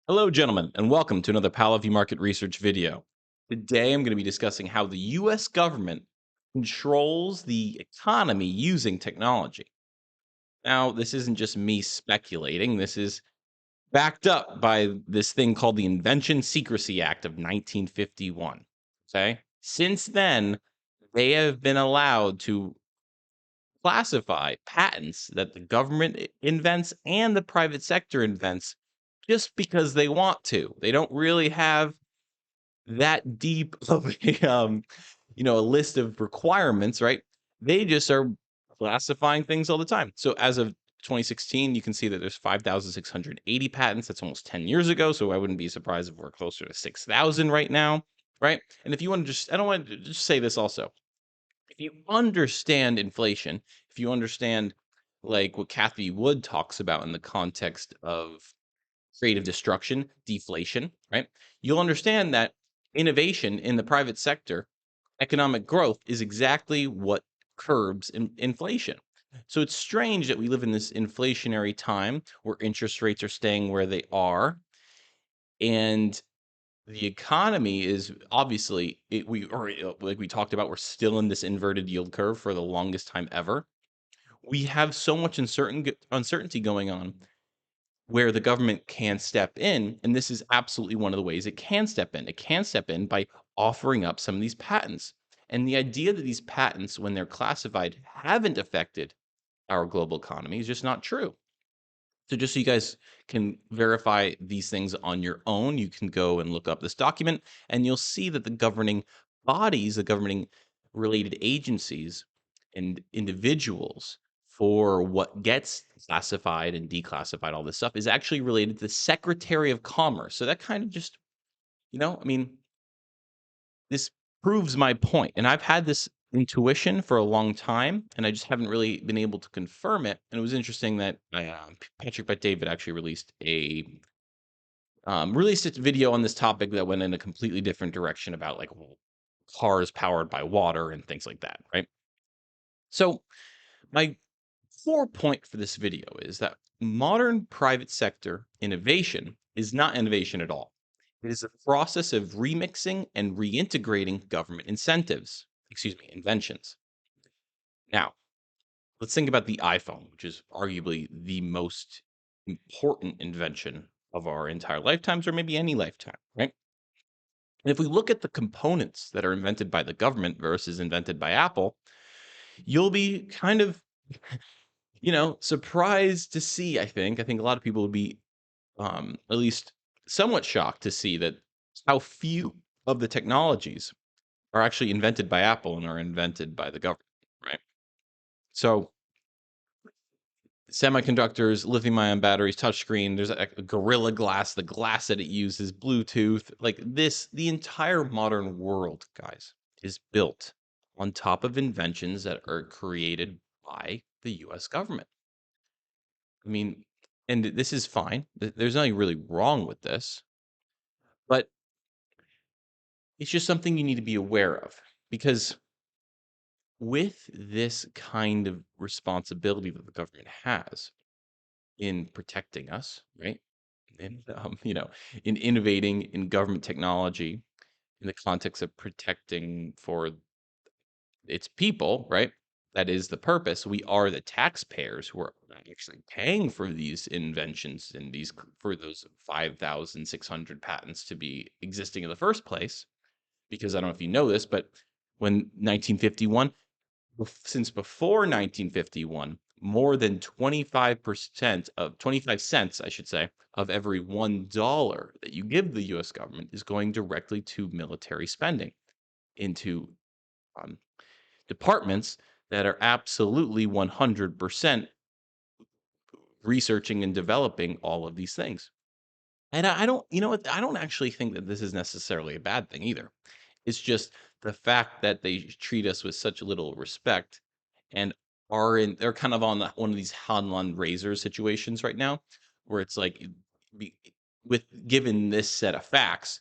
Hello, gentlemen, and welcome to another Pallavi Market Research video. Today, I'm going to be discussing how the US government controls the economy using technology. Now, this isn't just me speculating, this is backed up by this thing called the Invention Secrecy Act of 1951. Okay. Since then, they have been allowed to classify patents that the government invents and the private sector invents just because they want to. They don't really have that deep of a list of requirements, right? They just are classifying things all the time. So as of 2016, you can see that there's 5,680 patents. That's almost 10 years ago. So I wouldn't be surprised if we're closer to 6,000 right now, right? And if you want to I don't want to just say this also. If you understand inflation, if you understand like what Kathy Wood talks about in the context of creative destruction, deflation, right? You'll understand that innovation in the private sector, economic growth is exactly what curbs inflation. So it's strange that we live in this inflationary time where interest rates are staying where they are and the economy is obviously like we talked about, we're still in this inverted yield curve for the longest time ever. We have so much uncertainty going on where the government can step in, and this is absolutely one of the ways it can step in. It can step in by offering up some of these patents. And the idea that these patents, when they're classified, haven't affected our global economy is just not true. So just so you guys can verify these things on your own, you can go and look up this document and you'll see that the governing bodies, the governing related agencies and individuals for what gets classified and declassified, all this stuff is actually related to the Secretary of Commerce. So that kind of just, I mean, this proves my point, and I've had this intuition for a long time, and I just haven't really been able to confirm it, and it was interesting that, Patrick Bet-David actually released a video on this topic that went in a completely different direction about, like, cars powered by water and things like that, right? So, my core point for this video is that modern private sector innovation is not innovation at all. It is a process of remixing and reintegrating government inventions. Now, let's think about the iPhone, which is arguably the most important invention of our entire lifetimes, or maybe any lifetime, right? And if we look at the components that are invented by the government versus invented by Apple, you'll be kind of surprised to see, I think a lot of people would be, at least somewhat shocked to see that how few of the technologies are actually invented by Apple and are invented by the government, right? So semiconductors, lithium-ion batteries, touchscreen, there's a Gorilla Glass, the glass that it uses, Bluetooth, like this, the entire modern world, guys, is built on top of inventions that are created by the US government. I mean, and this is fine. There's nothing really wrong with this, but it's just something you need to be aware of because with this kind of responsibility that the government has in protecting us, right? And in innovating in government technology in the context of protecting for its people, right? That is the purpose. We are the taxpayers who are actually paying for these inventions and for those 5,600 patents to be existing in the first place. Because I don't know if you know this, but when 1951, since before 1951, more than 25% of 25 cents, I should say, of every $1 that you give the US government is going directly to military spending into um, departments that are absolutely 100% researching and developing all of these things. And I don't, you know what? I don't actually think that this is necessarily a bad thing either. It's just the fact that they treat us with such little respect and they're kind of on one of these Hanlon razor situations right now, where it's like, be, with given this set of facts,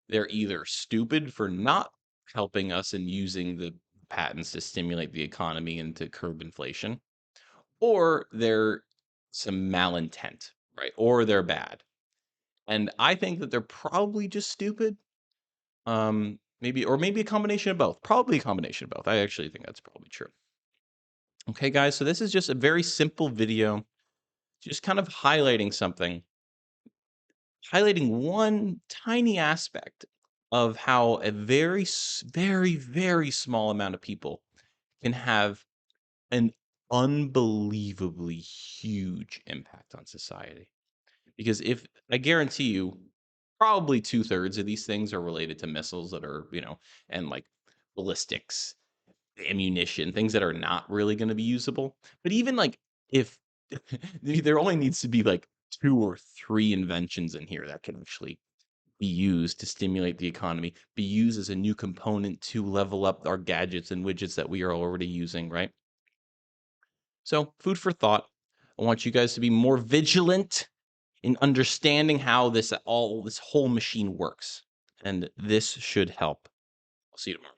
they're either stupid for not helping us and using the patents to stimulate the economy and to curb inflation, or they're some malintent, right? Or they're bad. And I think that they're probably just stupid. Maybe a combination of both. Probably a combination of both. I actually think that's probably true. Okay, guys, so this is just a very simple video, just kind of highlighting one tiny aspect of how a very, very small amount of people can have an unbelievably huge impact on society. Because if I guarantee you, probably 2/3 of these things are related to missiles that are, and like ballistics, ammunition, things that are not really gonna be usable. But even like if there only needs to be like 2 or 3 inventions in here that can actually be used to stimulate the economy, be used as a new component to level up our gadgets and widgets that we are already using, right? So, food for thought. I want you guys to be more vigilant in understanding how this whole machine works, and this should help. I'll see you tomorrow.